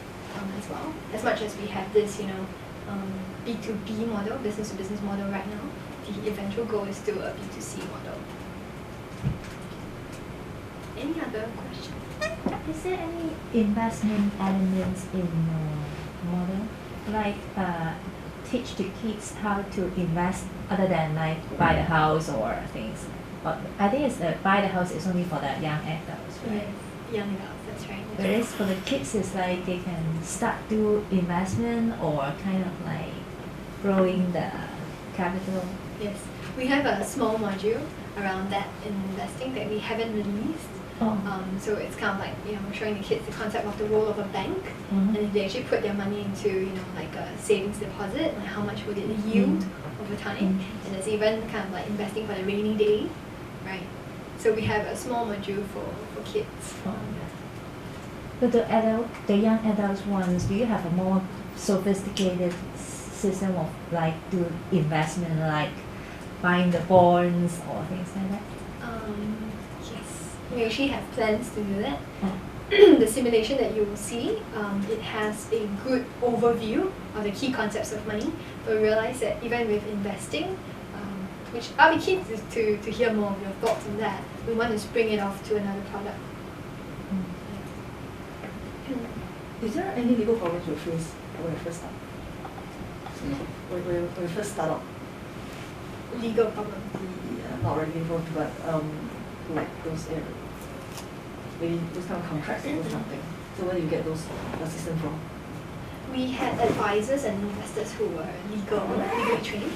as well. As much as we have this, B2B model, business to business model right now, the eventual goal is still a B2C model. Any other questions? Is there any investment elements in your model? Like teach the kids how to invest other than like buy the house or things? But I think it's buy the house is only for the young adults, right? Yes, young adults, that's right. Whereas for the kids, it's like they can start do investment or kind of like growing the capital. Yes, we have a small module around that in investing that we haven't released. So it's kind of like showing the kids the concept of the role of a bank, and if they actually put their money into like a savings deposit, like how much would it yield over time, and it's even kind of like investing for the rainy day, right? So we have a small module for kids. But the young adults ones, do you have a more sophisticated system of like do investment, like buying the bonds or things like that? Yes, we actually have plans to do that. The simulation that you will see, it has a good overview of the key concepts of money, but we realize that even with investing, which I'll be keen to hear more of your thoughts on that, we want to spring it off to another product. Is there any legal problems you face when you first start? When you first start out? Legal problem. Not really legal, but like those maybe those kind of contracts or something. So where do you get those assistance from? We had advisors and investors who were legally trained,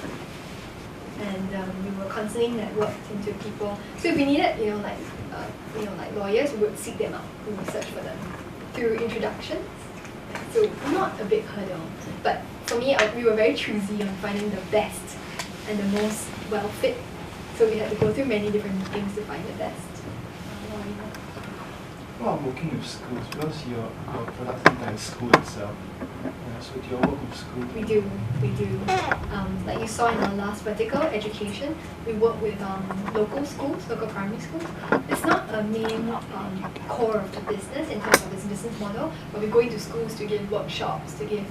and we were constantly networked into people. So if we needed, like lawyers, we would seek them out. We would search for them through introductions. So not a big hurdle, but for me, we were very choosy on finding the best and the most well fit. So we had to go through many different things to find the best. Well, I'm working with schools because your product center is school itself. So do you work with schools? We do. Like you saw in our last vertical, education, we work with local schools, local primary schools. It's not a main core of the business in terms of its business model, but we go into schools to give workshops, to give,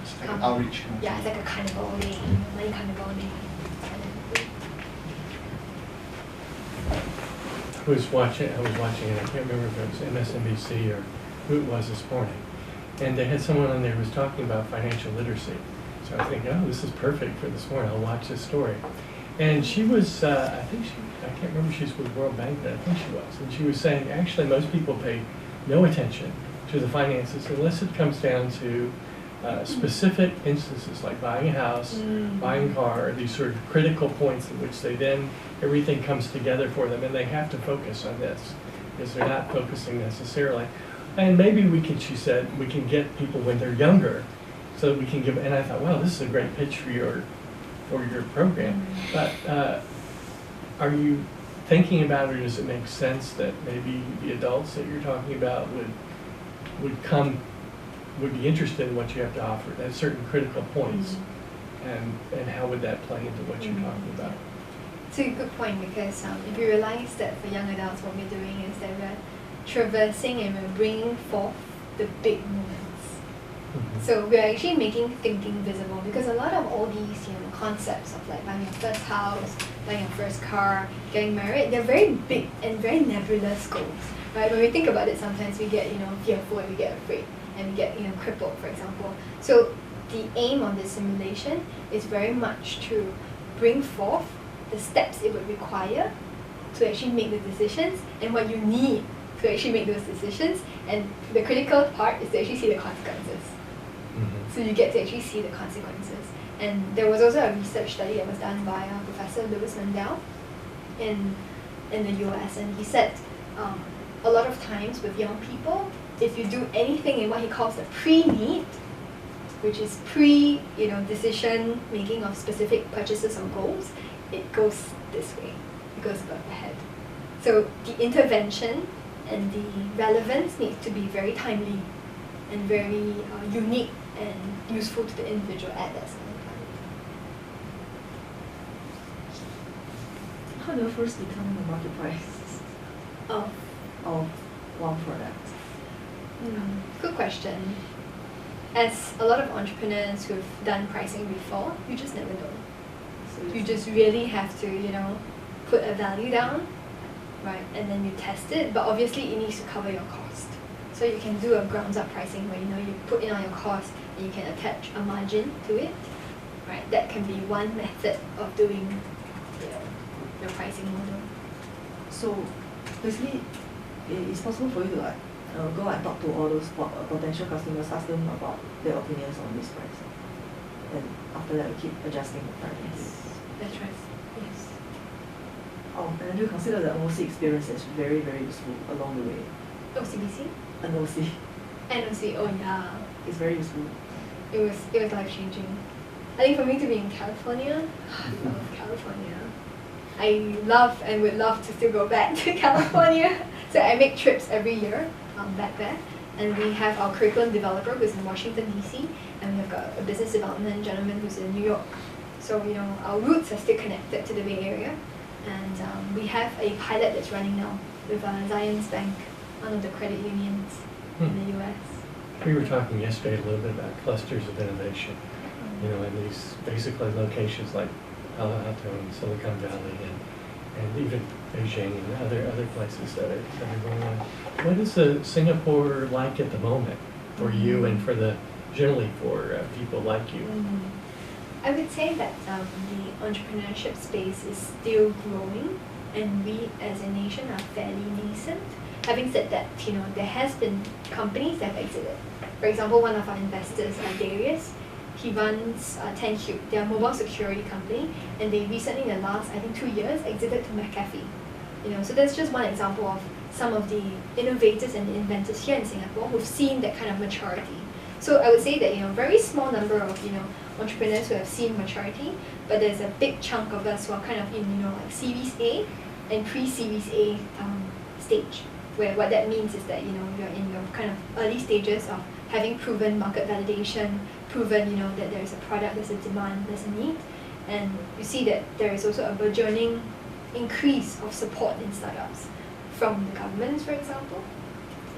It's like an outreach. Yeah, it's like a carnival day, money carnival day. I was watching it, I can't remember if it was MSNBC or who it was this morning. And they had someone on there who was talking about financial literacy. So I think, oh, this is perfect for this morning. I'll watch this story. And she was, I can't remember if she's with World Bank, but I think she was. And she was saying, actually, most people pay no attention to the finances unless it comes down to specific instances like buying a house, buying a car, these sort of critical points in which they then, everything comes together for them and they have to focus on this because they're not focusing necessarily. And maybe we can, she said, we can get people when they're younger so that we can give, and I thought, wow, this is a great pitch for your program. But are you thinking about it, or does it make sense that maybe the adults that you're talking about would be interested in what you have to offer at certain critical points? And how would that play into what you're talking about? It's a good point, because if you realize that for young adults what we're doing is that we're traversing and we're bringing forth the big moments. So we're actually making thinking visible, because a lot of all these concepts of like buying your first house, buying your first car, getting married, they're very big and very nebulous goals, right? When we think about it, sometimes we get fearful and we get afraid and we get crippled, for example. So the aim of this simulation is very much to bring forth the steps it would require to actually make the decisions and what you need to actually make those decisions. And the critical part is to actually see the consequences. So you get to actually see the consequences. And there was also a research study that was done by Professor Mandel in the US, and he said a lot of times with young people, if you do anything in what he calls the pre-need, which is decision making of specific purchases or goals, it goes this way. It goes above the head. So the intervention and the relevance needs to be very timely and very unique and useful to the individual at that same time. How do you first determine the market price of one product? Good question. As a lot of entrepreneurs who've done pricing before, you just never know. So you just really have to, put a value down, right, and then you test it. But obviously, it needs to cover your cost. So you can do a grounds up pricing where you put in all your cost and you can attach a margin to it, right? That can be one method of doing, your pricing model. So basically, it's possible for you to go and talk to all those potential customers, ask them about their opinions on this price, and after that, we keep adjusting the price. Yes, that's right. Yes. And you consider the OC experience as very, very useful along the way. OCBC? An OC. NOC, oh yeah. It's very useful. It was life changing. I think for me to be in California, I love California. I love and would love to still go back to California. So I make trips every year back there. And we have our curriculum developer who's in Washington, D.C. And we have got a business development gentleman who's in New York. So, our roots are still connected to the Bay Area. And we have a pilot that's running now with Zions Bank, one of the credit unions in the US. We were talking yesterday a little bit about clusters of innovation, in these basically locations like Palo Alto and Silicon Valley and even Beijing and other places that are going on. What is Singapore like at the moment for you and generally for people like you? I would say that the entrepreneurship space is still growing, and we as a nation are fairly nascent. Having said that, there has been companies that have exited. For example, one of our investors, Darius, he runs 10Cube. They're a mobile security company, and they recently, in the last, 2 years, exited to McAfee. So that's just one example of some of the innovators and the inventors here in Singapore who've seen that kind of maturity. So I would say that, very small number of, entrepreneurs who have seen maturity, but there's a big chunk of us who are kind of in, like Series A and pre-Series A stage, where what that means is that, you're in your kind of early stages of having proven market validation, proven, that there's a product, there's a demand, there's a need, and you see that there is also a burgeoning increase of support in startups from the governments, for example.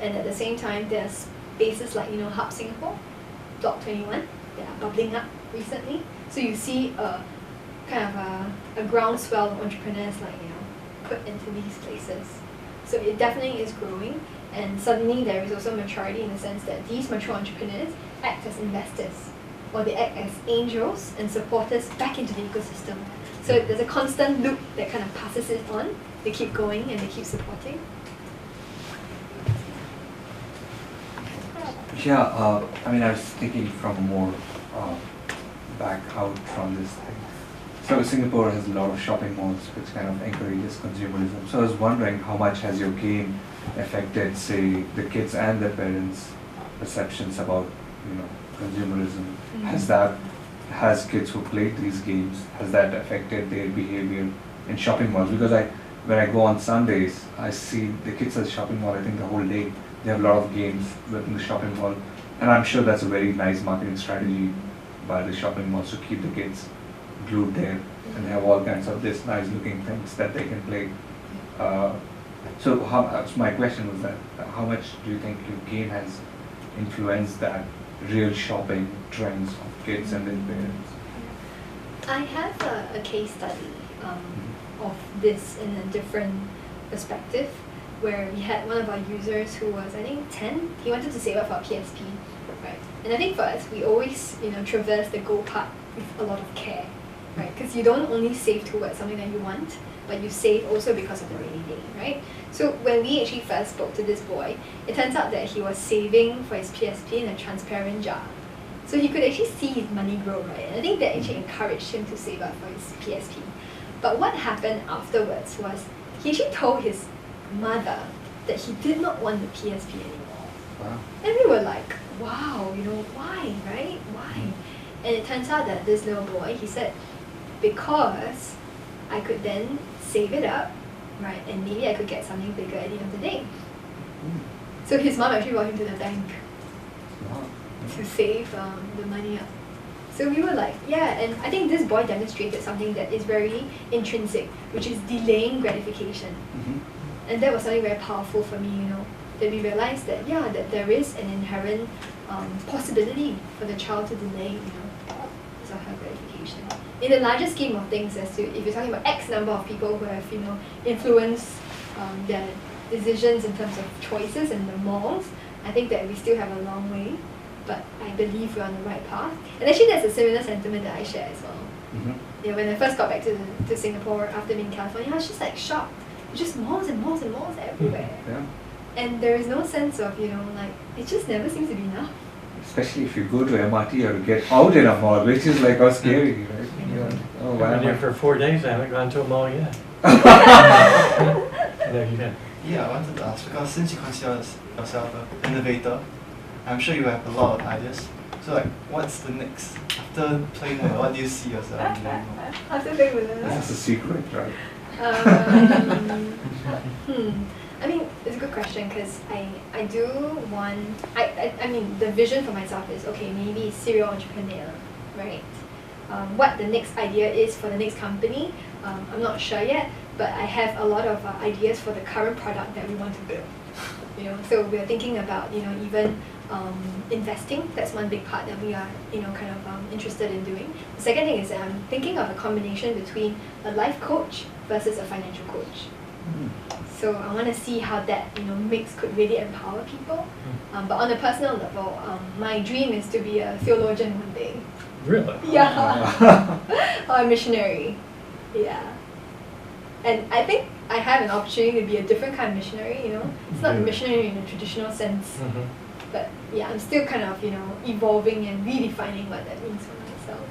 And at the same time, there's spaces like, Hub Singapore, Block 21, that are bubbling up recently. So you see a kind of a groundswell of entrepreneurs like, put into these places. So it definitely is growing, and suddenly there is also maturity in the sense that these mature entrepreneurs act as investors, or they act as angels and supporters back into the ecosystem. So there's a constant loop that kind of passes it on. They keep going and they keep supporting. Yeah, I mean, I was thinking from more back out from this thing. So Singapore has a lot of shopping malls, which kind of encourages consumerism. So I was wondering how much has your game affected, say, the kids and their parents' perceptions about, consumerism? Has kids who played these games, has that affected their behavior in shopping malls? Because when I go on Sundays, I see the kids at the shopping mall, I think the whole day, they have a lot of games within the shopping mall. And I'm sure that's a very nice marketing strategy by the shopping malls to keep the kids glued there, and they have all kinds of this nice looking things that they can play. So my question was that, how much do you think your game has influenced that real shopping trends of kids and their parents? I have a case study of this in a different perspective, where we had one of our users who was, I think, 10. He wanted to save up for a PSP, right? And I think for us, we always, traverse the goal part with a lot of care, right? Because you don't only save towards something that you want, but you save also because of the rainy day, right? So when we actually first spoke to this boy, it turns out that he was saving for his PSP in a transparent jar. So he could actually see his money grow, right? And I think that actually encouraged him to save up for his PSP. But what happened afterwards was he actually told his mother that he did not want the PSP anymore. Wow. And we were like, wow, why, right? Why? And it turns out that this little boy, he said, because I could then save it up, right? And maybe I could get something bigger at the end of the day. So his mom actually brought him to the bank to save the money up. So we were like, yeah, and I think this boy demonstrated something that is very intrinsic, which is delaying gratification. And that was something very powerful for me, that we realized that, that there is an inherent possibility for the child to delay, his or her gratification. In the larger scheme of things, if you're talking about X number of people who have, influenced their decisions in terms of choices in the malls, I think that we still have a long way, but I believe we're on the right path. And actually, that's a similar sentiment that I share as well. When I first got back to Singapore after being in California, I was just like shocked. Just malls and malls and malls everywhere. Yeah. And there is no sense of, it just never seems to be enough. Especially if you go to MRT or get out in a mall, which is like how scary, right? Oh, I've wow. been here for 4 days, I haven't gone to a mall yet. No, you have. Yeah, I wanted to ask, because since you consider yourself an innovator, I'm sure you have a lot of ideas. So what's the next? After playing with it, what do you see yourself doing? After playing with it. This is a secret, right? I mean, it's a good question because I do want, I mean, the vision for myself is, okay, maybe serial entrepreneur, right? What the next idea is for the next company, I'm not sure yet, but I have a lot of ideas for the current product that we want to build. So we're thinking about, even investing. That's one big part that we are, kind of interested in doing. The second thing is I'm thinking of a combination between a life coach versus a financial coach. So I want to see how that, mix could really empower people. But on a personal level, my dream is to be a theologian one day. Really? Yeah. Or a missionary. Yeah. And I think I have an opportunity to be a different kind of missionary, It's not a missionary in a traditional sense. But yeah, I'm still kind of, evolving and redefining what that means for myself.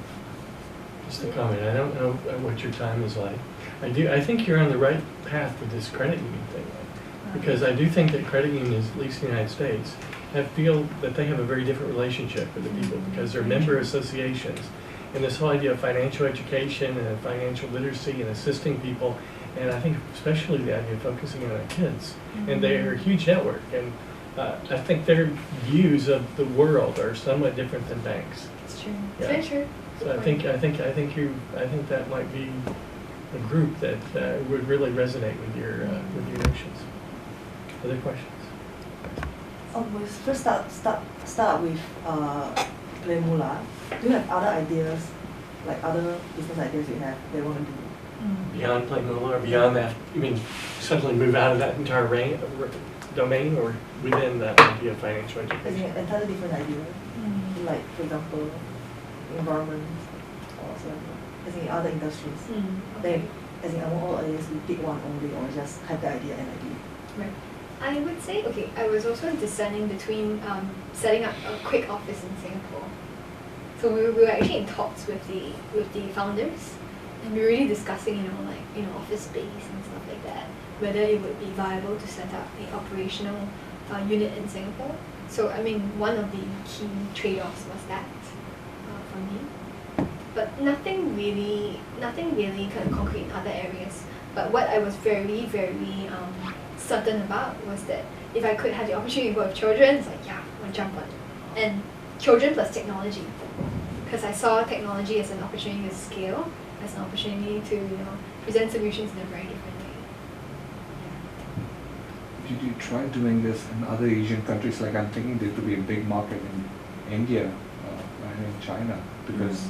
Just a comment, I don't know what your time is like. I think you're on the right path with this credit union thing. Because I do think that credit unions, at least in the United States, feel that they have a very different relationship with the people because they're member associations. And this whole idea of financial education and financial literacy and assisting people, and I think especially the idea of focusing on our kids. And they're a huge network. And I think their views of the world are somewhat different than banks. It's true. Yeah. It's very true. So I think that might be a group that would really resonate with your notions. Other questions? We'll first start with Play Mula. Do you have other ideas, like other business ideas you have they want to do? beyond plain vanilla, or beyond that? You mean suddenly move out of that entire domain, or within that idea of financial As in education? an entirely different idea. Like, for example, environment or whatever. As in other industries. Then, as in I want all ideas to pick one only, or just have the idea and idea. Right. I would say, okay, I was also discerning between setting up a quick office in Singapore. So we were actually in talks with the founders, and we were really discussing, office space and stuff like that, whether it would be viable to set up an operational unit in Singapore. So I mean, one of the key trade-offs was that for me. But nothing really kind of concrete in other areas. But what I was very, very certain about was that if I could have the opportunity to work with children, it's like, yeah, I'll jump on it. And children plus technology. Because I saw technology as an opportunity to scale, as an opportunity to, present solutions in a very different way. Did you try doing this in other Asian countries? Like, I'm thinking there could be a big market in India and in China, because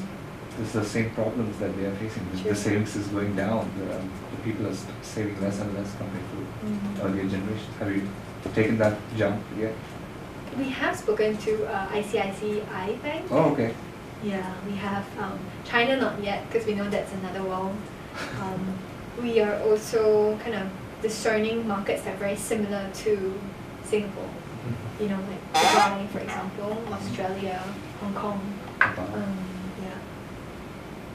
it's the same problems that they are facing. The savings is going down. The people are saving less and less compared to earlier generations. Have you taken that jump yet? We have spoken to ICICI Bank. Oh, okay. Yeah, we have China not yet, because we know that's another world. We are also kind of discerning markets that are very similar to Singapore. Like Dubai, for example, Australia, Hong Kong. Yeah.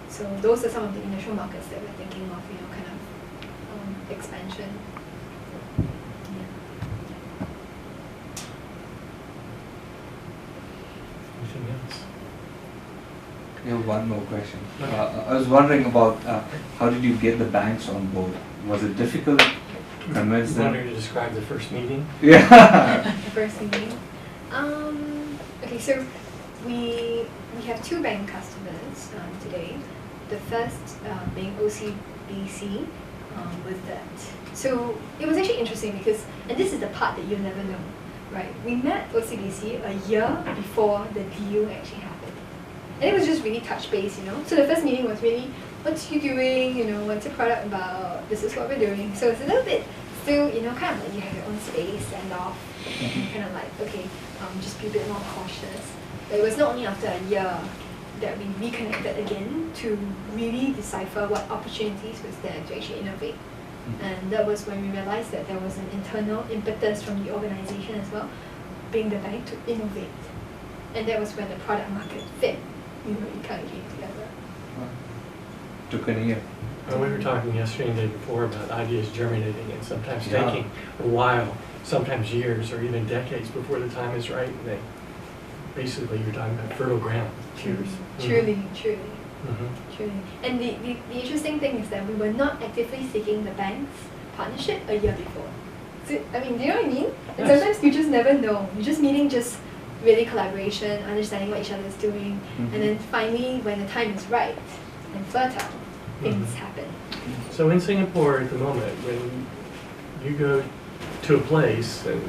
So those are some of the initial markets that we're thinking of, kind of expansion. Anything else? I have one more question. I was wondering about how did you get the banks on board? Was it difficult to convince You them? wanted to describe the first meeting? Yeah. The first meeting. Okay, so we have two bank customers today. The first being OCBC with that. So it was actually interesting because, and this is the part that you'll never know, right? We met OCBC a year before the deal actually happened. And it was just really touch base, So the first meeting was really, what you doing, what's your product about, this is what we're doing. So it's a little bit still, kind of like you have your own space, send off, and kind of like, okay, just be a bit more cautious. But it was not only after a year that we reconnected again to really decipher what opportunities was there to actually innovate. And that was when we realized that there was an internal impetus from the organization as well, being the bank to innovate. And that was when the product market fit, it kind of came together. Took a year. Well, we were talking yesterday and the day before about ideas germinating and sometimes taking a while, sometimes years or even decades before the time is right. And basically you're talking about fertile ground. Cheers. Truly. Mm-hmm. Truly. And the interesting thing is that we were not actively seeking the bank's partnership a year before. So, I mean, do you know what I mean? And Yes. sometimes you just never know. You're just meeting just really collaboration, understanding what each other is doing, and then finally, when the time is right and fertile, things happen. So in Singapore at the moment, when you go to a place and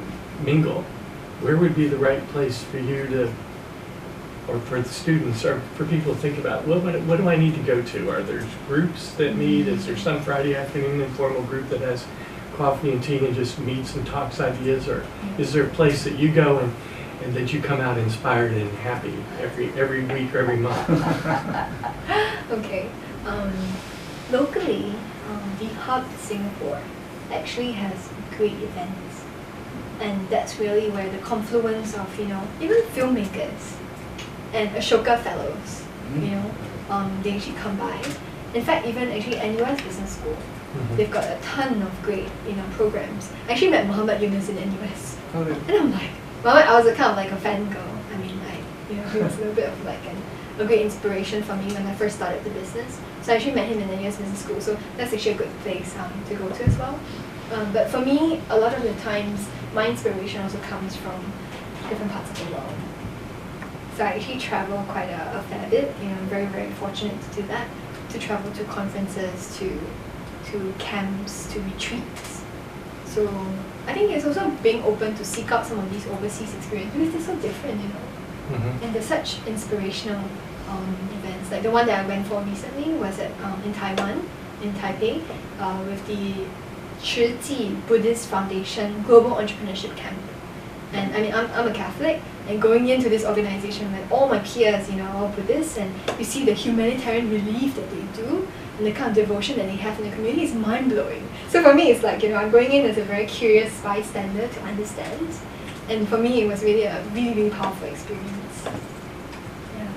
mingle, where would be the right place for you to, or for the students, or for people to think about, what do I need to go to? Are there groups that meet? Is there some Friday afternoon informal group that has coffee and tea and just meets and talks ideas? Or is there a place that you go and that you come out inspired and happy every week or every month? Okay. Locally, the Hub Singapore actually has great events. And that's really where the confluence of, even filmmakers and Ashoka Fellows, they actually come by. In fact, even actually NUS Business School, they've got a ton of great, programs. I actually met Muhammad Yunus in NUS. Oh, really? And I'm like, Muhammad, I was kind of like a fangirl. I mean, he was a little bit of like a great inspiration for me when I first started the business. So I actually met him in the NUS Business School, so that's actually a good place to go to as well. But for me, a lot of the times, my inspiration also comes from different parts of the world. So I actually travel quite a fair bit. I'm very, very fortunate to do that, to travel to conferences, to camps, to retreats. So I think it's also being open to seek out some of these overseas experiences because they're so different, And they're such inspirational events. Like the one that I went for recently was in Taiwan. in Taipei with the 慈济 Buddhist Foundation Global Entrepreneurship Camp. And I mean, I'm a Catholic, and going into this organization with all my peers, you know, all Buddhists, and you see the humanitarian relief that they do, and the kind of devotion that they have in the community is mind-blowing. So for me, it's like, you know, I'm going in as a very curious bystander to understand. And for me, it was really a really powerful experience. Yeah.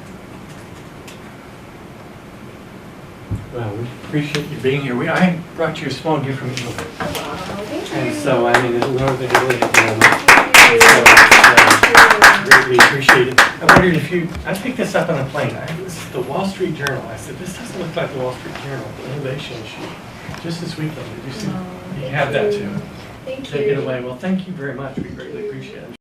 Well, we appreciate you being here. I brought you a small gift from Italy. Wow, thank you. And so, I mean, it's Northern Italy at the moment. Thank So, you. greatly appreciated. I wondered if I picked this up on a plane. This is the Wall Street Journal. I said, this doesn't look like the Wall Street Journal, the innovation issue. Just this weekend, did you see? Oh, You thank have that you. too. Thank you. Take it away. Well, thank you very much. We greatly appreciate it.